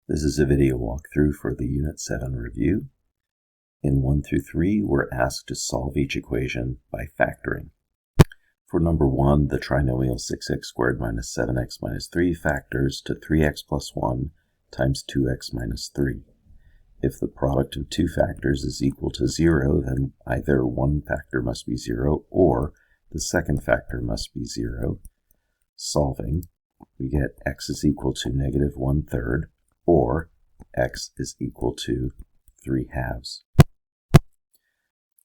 This is a video walkthrough for the Unit 7 review. In 1 through 3, we're asked to solve each equation by factoring. For number 1, the trinomial 6x squared minus 7x minus 3 factors to 3x plus 1 times 2x minus 3. If the product of two factors is equal to 0, then either one factor must be 0 or the second factor must be 0. Solving, we get x is equal to negative 1/3, or x is equal to 3/2.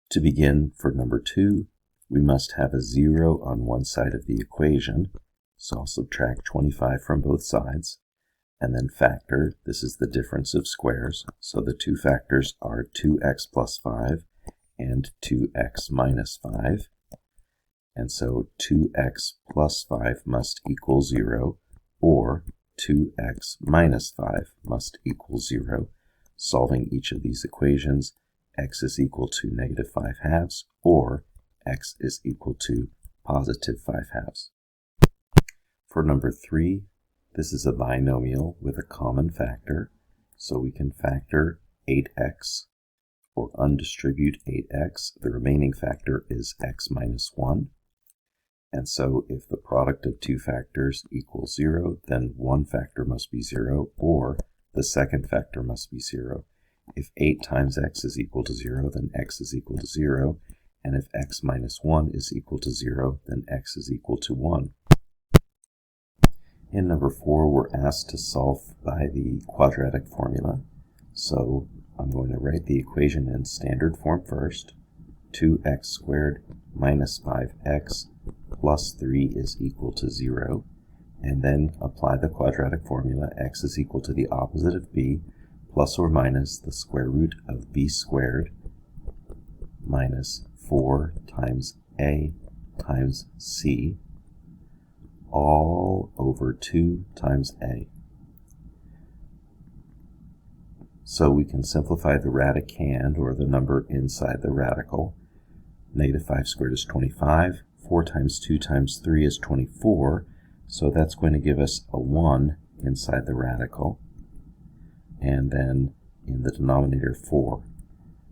To begin, for number 2, we must have a 0 on one side of the equation, so I'll subtract 25 from both sides, and then factor. This is the difference of squares, so the two factors are 2x plus 5 and 2x minus 5, and so 2x plus 5 must equal 0, or 2x minus 5 must equal 0. Solving each of these equations, x is equal to negative 5/2, or x is equal to positive 5/2. For number 3, this is a binomial with a common factor, so we can factor 8x or undistribute 8x. The remaining factor is x minus 1. And so if the product of two factors equals 0, then one factor must be 0, or the second factor must be 0. If 8 times x is equal to 0, then x is equal to 0, and if x minus 1 is equal to 0, then x is equal to 1. In number 4, we're asked to solve by the quadratic formula. So I'm going to write the equation in standard form first. 2x squared minus 5x plus 3 is equal to 0, and then apply the quadratic formula. X is equal to the opposite of b plus or minus the square root of b squared minus 4 times a times c, all over 2 times a. So we can simplify the radicand, or the number inside the radical. Negative 5 squared is 25. 4 times 2 times 3 is 24, so that's going to give us a 1 inside the radical, and then in the denominator 4.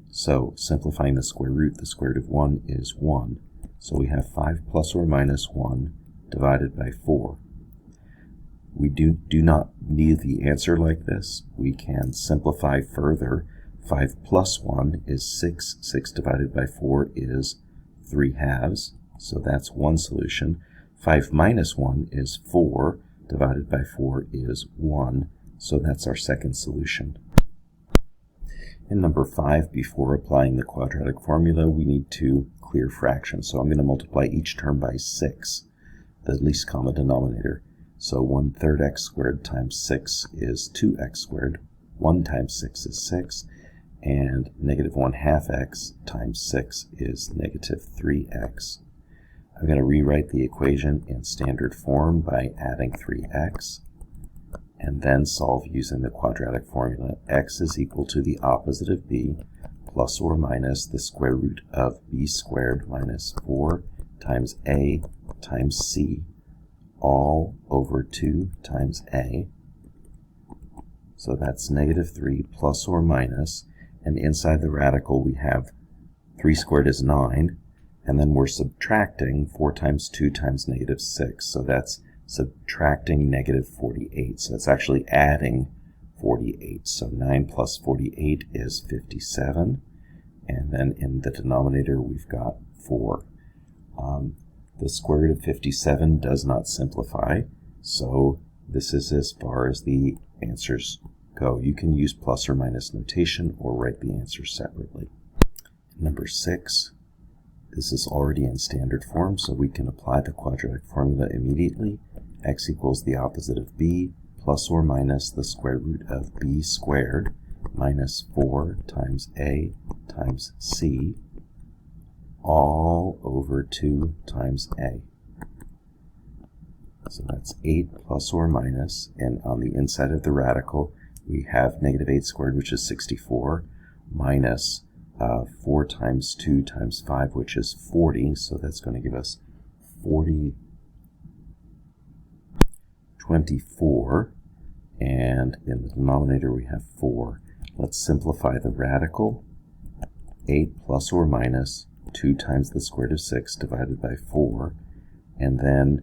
So simplifying the square root of 1 is 1, so we have 5 plus or minus 1 divided by 4. We do not need the answer like this. We can simplify further. 5 plus 1 is 6. 6 divided by 4 is 3/2. So that's one solution. 5 minus 1 is 4. Divided by 4 is 1. So that's our second solution. In number 5, before applying the quadratic formula, we need to clear fractions. So I'm going to multiply each term by 6, the least common denominator. So 1/3 x squared times 6 is 2x squared. 1 times 6 is 6. And negative 1/2 x times 6 is negative 3x. I'm going to rewrite the equation in standard form by adding 3x, and then solve using the quadratic formula. X is equal to the opposite of b plus or minus the square root of b squared minus 4 times a times c, all over 2 times a. So that's negative 3 plus or minus, and inside the radical we have 3 squared is 9, and then we're subtracting 4 times 2 times negative 6, so that's subtracting negative 48, so it's actually adding 48. So 9 plus 48 is 57, and then in the denominator we've got 4. The square root of 57 does not simplify, so this is as far as the answers go. You can use plus or minus notation or write the answer separately. Number 6, this is already in standard form, so we can apply the quadratic formula immediately. X equals the opposite of b plus or minus the square root of b squared minus 4 times a times c, all over 2 times a. So that's 8 plus or minus, and on the inside of the radical we have negative 8 squared, which is 64, minus 4 times 2 times 5, which is 40, so that's going to give us 24, and in the denominator we have 4. Let's simplify the radical. 8 plus or minus 2 times the square root of 6 divided by 4, and then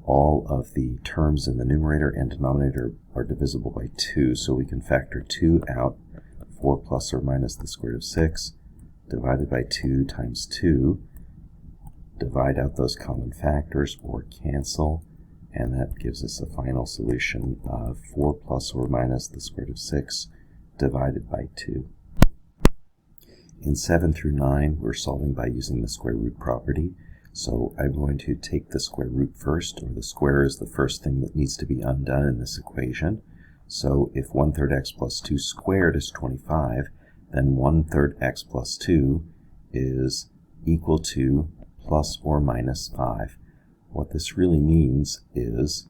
all of the terms in the numerator and denominator are divisible by 2, so we can factor 2 out. 4 plus or minus the square root of 6 divided by 2 times 2. Divide out those common factors or cancel, and that gives us a final solution of 4 plus or minus the square root of 6 divided by 2. In 7 through 9, we're solving by using the square root property. So I'm going to take the square root first, or the square is the first thing that needs to be undone in this equation. So if 1/3 x plus 2 squared is 25, then 1/3 x plus 2 is equal to plus or minus 5. What this really means is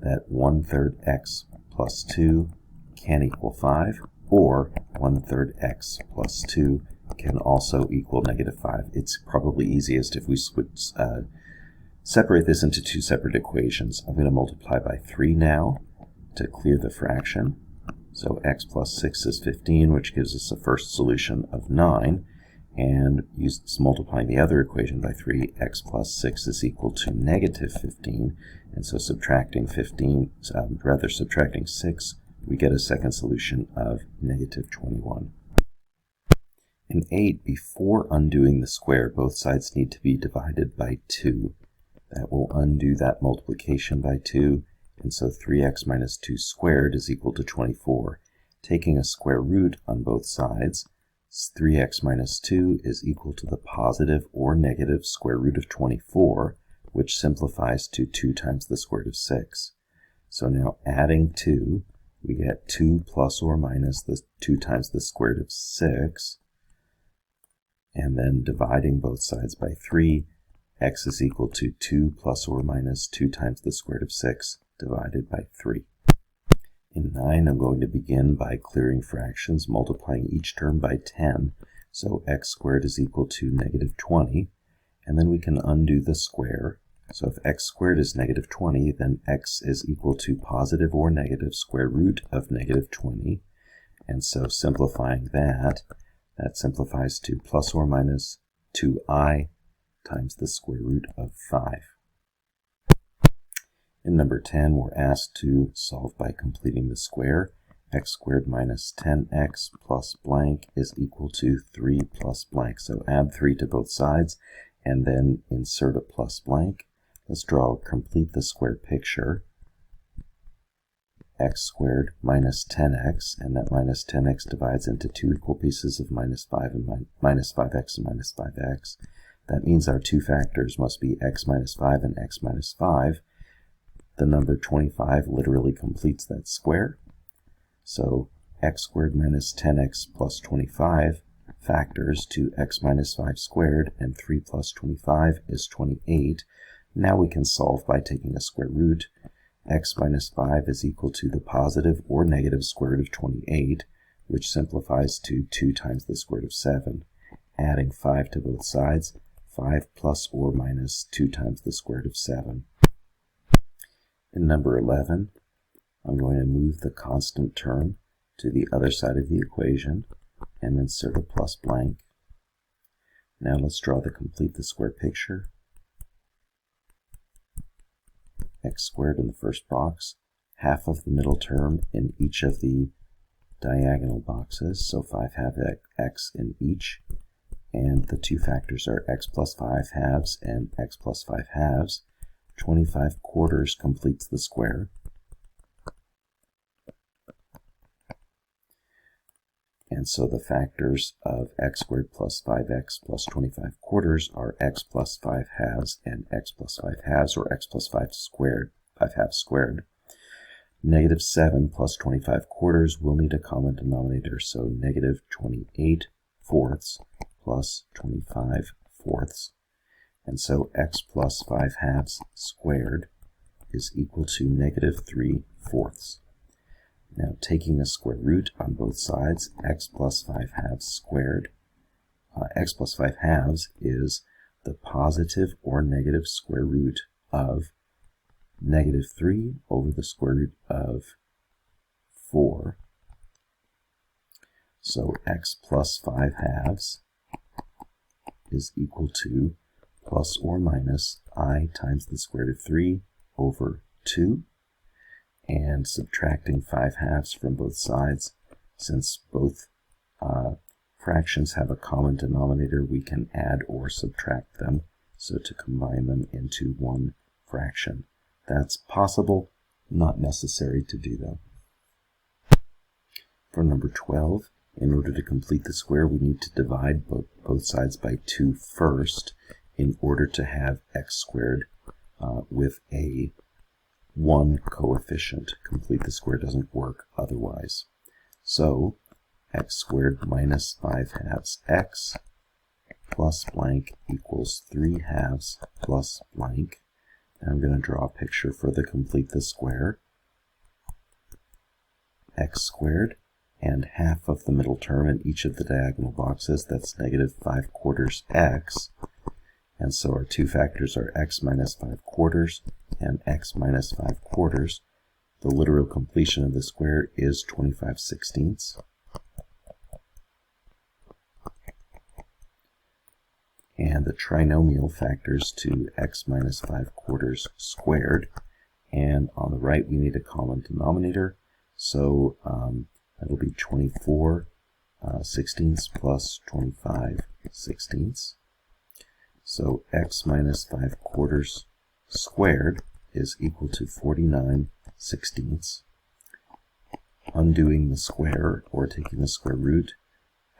that 1/3 x plus 2 can equal 5, or 1/3 x plus 2 can also equal -5. It's probably easiest if we separate this into two separate equations. I'm going to multiply by 3 now to clear the fraction. So x plus 6 is 15, which gives us a first solution of 9. And multiplying the other equation by 3, x plus 6 is equal to -15. And so subtracting 6, we get a second solution of -21. In 8, before undoing the square, both sides need to be divided by 2. That will undo that multiplication by 2, and so 3x minus 2 squared is equal to 24. Taking a square root on both sides, 3x minus 2 is equal to the positive or negative square root of 24, which simplifies to 2 times the square root of 6. So now adding 2, we get 2 plus or minus the 2 times the square root of 6, and then dividing both sides by 3, x is equal to 2 plus or minus 2 times the square root of 6 divided by 3. In 9, I'm going to begin by clearing fractions, multiplying each term by 10, so x squared is equal to -20, and then we can undo the square. So if x squared is -20, then x is equal to positive or negative square root of -20, and so simplifying that simplifies to plus or minus 2i times the square root of 5. In number 10, we're asked to solve by completing the square. X squared minus 10x plus blank is equal to 3 plus blank. So add 3 to both sides and then insert a plus blank. Let's complete the square picture. X squared minus 10x, and that minus 10x divides into 2 equal pieces of minus 5 and minus 5x and minus 5x. That means our two factors must be x minus 5 and x minus 5. The number 25 literally completes that square. So x squared minus 10x plus 25 factors to x minus 5 squared, and 3 plus 25 is 28. Now we can solve by taking a square root. X minus 5 is equal to the positive or negative square root of 28, which simplifies to 2 times the square root of 7. Adding 5 to both sides, 5 plus or minus 2 times the square root of 7. In number 11, I'm going to move the constant term to the other side of the equation and insert a plus blank. Now let's draw the complete the square picture. X squared in the first box, half of the middle term in each of the diagonal boxes, so 5 have x in each, and the two factors are x plus 5 halves and x plus 5 halves. 25 quarters completes the square. And so the factors of x squared plus 5x plus 25 quarters are x plus 5 halves and x plus 5 halves, or x plus 5 halves squared. -7 plus 25 quarters will need a common denominator, so -28 fourths plus 25 fourths. And so x plus 5 halves squared is equal to -3 fourths. Now taking a square root on both sides, x plus 5 halves squared, x plus 5 halves is the positive or negative square root of negative 3 over the square root of 4. So x plus 5/2 is equal to plus or minus I times the square root of 3 over 2. And subtracting 5/2 from both sides, since both fractions have a common denominator, we can add or subtract them, so to combine them into one fraction. That's possible, not necessary to do though. For number 12, in order to complete the square, we need to divide both sides by 2 first in order to have x squared with a 1 coefficient. Complete the square doesn't work otherwise. So x squared minus 5/2 x plus blank equals 3/2 plus blank. I'm going to draw a picture for the complete the square. X squared and half of the middle term in each of the diagonal boxes, that's negative 5/4 x. And so our two factors are x minus 5/4 and x minus 5/4. The literal completion of the square is 25/16. And the trinomial factors to x minus 5/4 squared. And on the right, we need a common denominator. So that'll be 24/16 plus 25/16. So x minus 5/4 squared is equal to 49/16. Undoing the square, or taking the square root,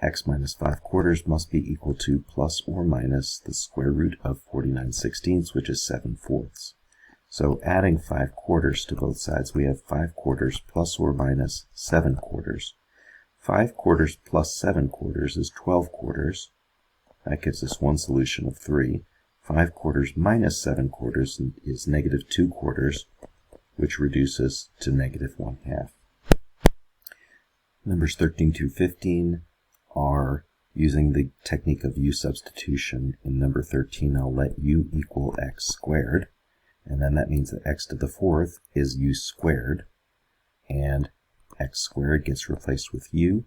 x minus 5/4 must be equal to plus or minus the square root of 49/16, which is 7/4. So adding 5/4 to both sides, we have 5/4 plus or minus 7/4. 5/4 plus 7/4 is 12/4. That gives us one solution of 3. 5/4 minus 7/4 is negative 2/4, which reduces to negative 1/2. Numbers 13 to 15 are using the technique of u substitution. In number 13, I'll let u equal x squared, and then that means that x to the 4th is u squared, and x squared gets replaced with u.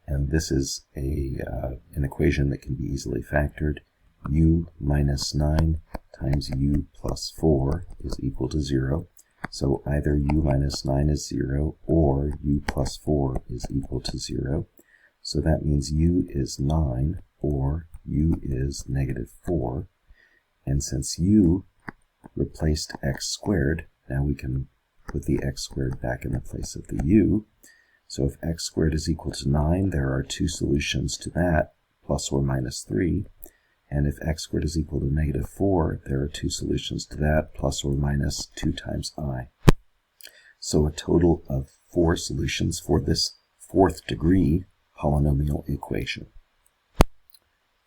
And this is an equation that can be easily factored. U minus 9 times u plus 4 is equal to 0. So either u minus 9 is 0 or u plus 4 is equal to 0. So that means u is 9 or u is negative 4. And since u replaced x squared, now we can put the x squared back in the place of the u. So if x squared is equal to 9, there are two solutions to that, plus or minus 3. And if x squared is equal to negative 4, there are two solutions to that, plus or minus 2 times I. So a total of 4 solutions for this 4th degree polynomial equation.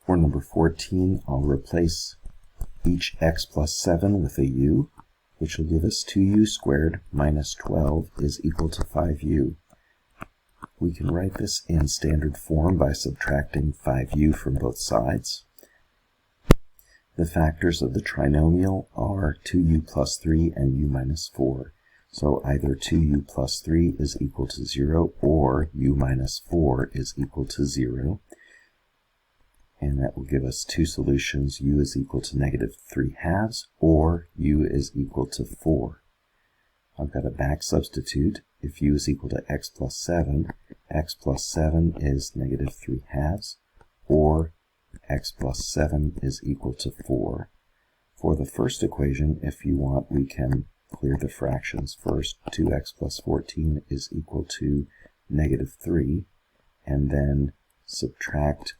For number 14, I'll replace each x plus 7 with a u, which will give us 2u squared minus 12 is equal to 5u. We can write this in standard form by subtracting 5u from both sides. The factors of the trinomial are 2u plus 3 and u minus 4. So either 2u plus 3 is equal to 0 or u minus 4 is equal to 0. And that will give us two solutions. U is equal to negative 3/2 or u is equal to 4. I've got a back substitute. If u is equal to x plus 7 is negative 3/2 or x plus 7 is equal to 4. For the first equation, if you want, we can clear the fractions first. 2x plus 14 is equal to negative 3, and then subtract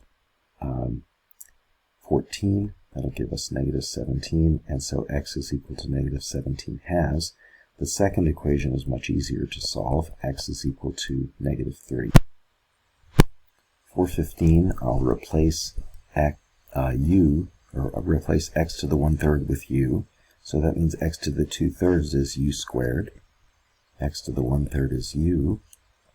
14. That'll give us negative 17, and so x is equal to negative 17/2. The second equation is much easier to solve. X is equal to negative 3. For 15, I'll replace replace x to the 1/3 with u. So that means x to the 2/3 is u squared. X to the 1/3 is u.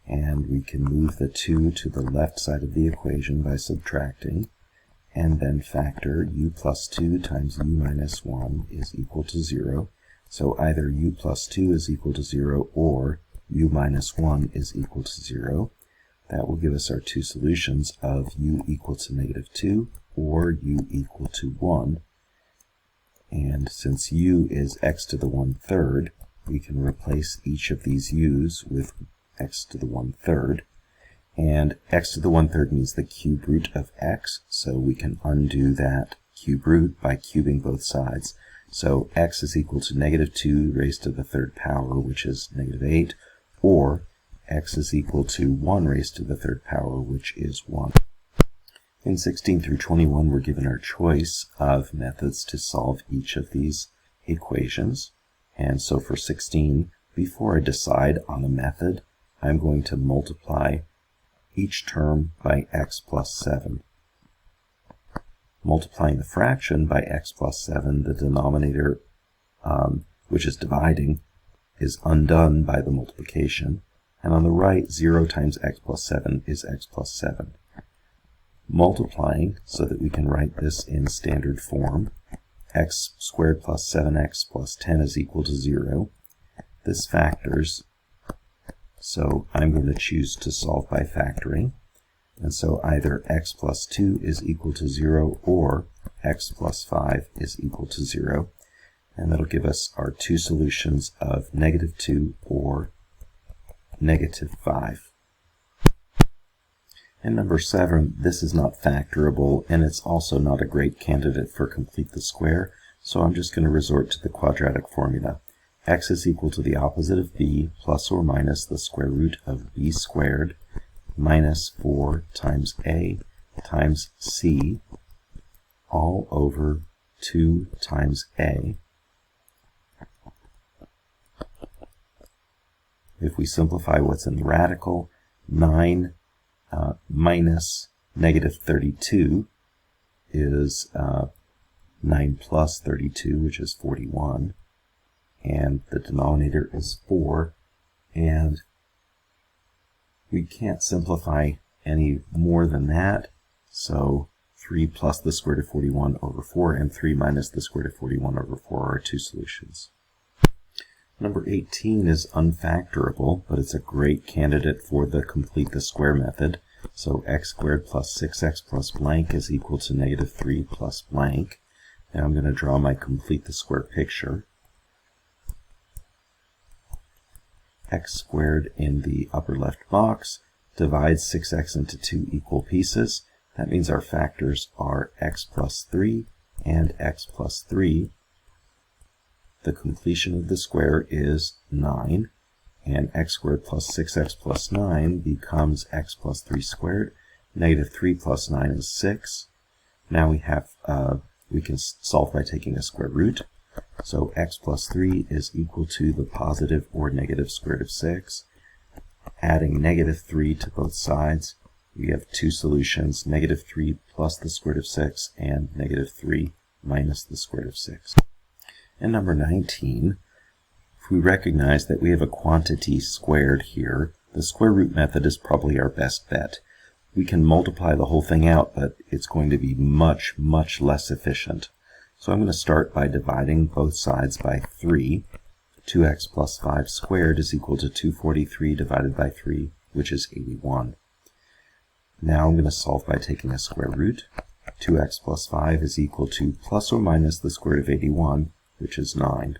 And we can move the 2 to the left side of the equation by subtracting. and then factor u plus 2 times u minus 1 is equal to 0. So either u plus 2 is equal to 0 or u minus 1 is equal to 0. That will give us our two solutions of u equal to negative 2 or u equal to 1. And since u is x to the 1/3, we can replace each of these u's with x to the 1/3. And x to the 1/3 means the cube root of x, so we can undo that cube root by cubing both sides. So x is equal to negative 2 raised to the 3rd power, which is negative 8, or x is equal to 1 raised to the 3rd power, which is 1. In 16 through 21, we're given our choice of methods to solve each of these equations. And so for 16, before I decide on a method, I'm going to multiply each term by x plus 7. Multiplying the fraction by x plus 7, the denominator, which is dividing, is undone by the multiplication. And on the right, 0 times x plus 7 is x plus 7. Multiplying so that we can write this in standard form, x squared plus 7x plus 10 is equal to 0. This factors, so I'm going to choose to solve by factoring. And so either x plus 2 is equal to 0 or x plus 5 is equal to 0. And that'll give us our two solutions of negative 2 or negative 5. And number 7, this is not factorable, and it's also not a great candidate for complete the square, so I'm just going to resort to the quadratic formula. X is equal to the opposite of b plus or minus the square root of b squared minus 4 times a times c all over 2 times a. If we simplify what's in the radical, 9 minus negative 32 is 9 plus 32, which is 41. And the denominator is 4. And we can't simplify any more than that. So 3 plus the square root of 41 over 4 and 3 minus the square root of 41 over 4 are our two solutions. Number 18 is unfactorable, but it's a great candidate for the complete the square method. So x squared plus 6x plus blank is equal to negative 3 plus blank. Now I'm going to draw my complete the square picture. X squared in the upper left box divides 6x into two equal pieces. That means our factors are x plus 3 and x plus 3. The completion of the square is 9, and x squared plus 6x plus 9 becomes x plus 3 squared. Negative 3 plus 9 is 6. Now we can solve by taking a square root. So x plus 3 is equal to the positive or negative square root of 6. Adding negative 3 to both sides, we have two solutions, negative 3 plus the square root of 6 and negative 3 minus the square root of 6. And number 19, if we recognize that we have a quantity squared here, the square root method is probably our best bet. We can multiply the whole thing out, but it's going to be much, much less efficient. So I'm going to start by dividing both sides by 3. 2x plus 5 squared is equal to 243 divided by 3, which is 81. Now I'm going to solve by taking a square root. 2x plus 5 is equal to plus or minus the square root of 81, which is 9.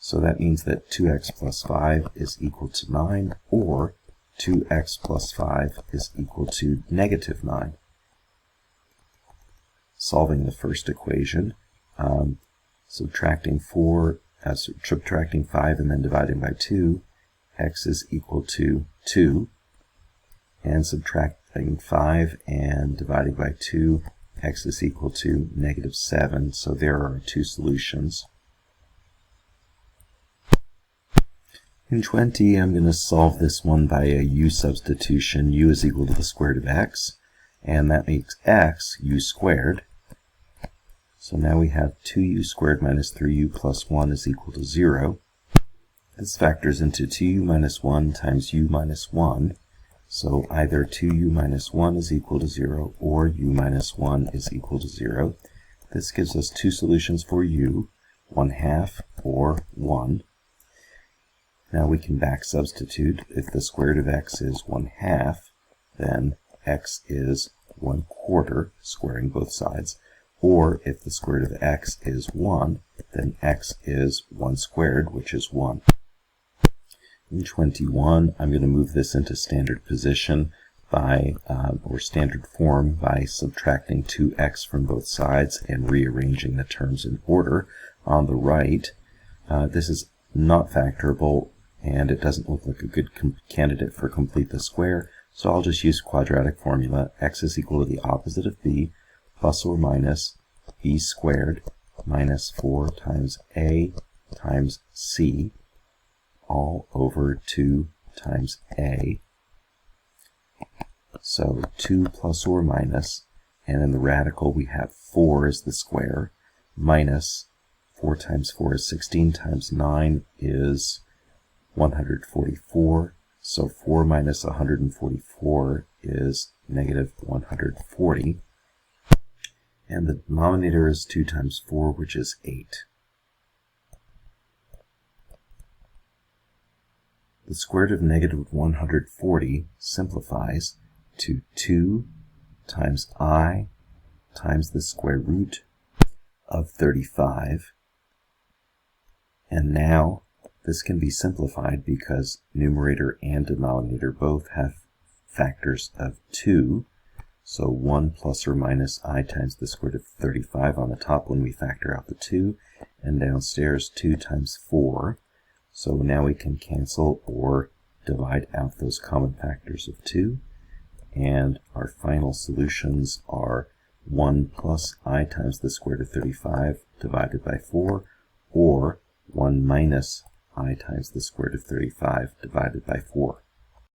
So that means that 2x plus 5 is equal to 9, or 2x plus 5 is equal to negative 9. Solving the first equation, subtracting 5 and then dividing by 2, x is equal to 2, and subtracting 5 and dividing by 2, x is equal to negative 7, so there are our two solutions. In 20, I'm going to solve this one by a u substitution. U is equal to the square root of x, and that makes x u squared. So now we have 2u squared minus 3u plus 1 is equal to 0. This factors into 2u minus 1 times u minus 1. So either 2u minus 1 is equal to 0 or u minus 1 is equal to 0. This gives us two solutions for u, 1/2 or 1. Now we can back substitute. If the square root of x is 1/2, then x is 1/4, squaring both sides. Or if the square root of x is 1, then x is 1 squared, which is 1. In 21, I'm going to move this into standard position by, or standard form by subtracting 2x from both sides and rearranging the terms in order. On the right, this is not factorable, and it doesn't look like a good candidate for complete the square, so I'll just use quadratic formula. X is equal to the opposite of b, plus or minus b squared minus 4 times a times c, all over 2 times a. So 2 plus or minus, and in the radical we have 4 as the square, minus 4 times 4 is 16 times 9 is 144. So 4 minus 144 is negative 140. And the denominator is 2 times 4, which is 8. The square root of negative 140 simplifies to 2 times I times the square root of 35. And now this can be simplified because numerator and denominator both have factors of 2. So 1 plus or minus I times the square root of 35 on the top when we factor out the 2, and downstairs 2 times 4. So now we can cancel or divide out those common factors of 2, and our final solutions are 1 plus I times the square root of 35 divided by 4, or 1 minus I times the square root of 35 divided by 4.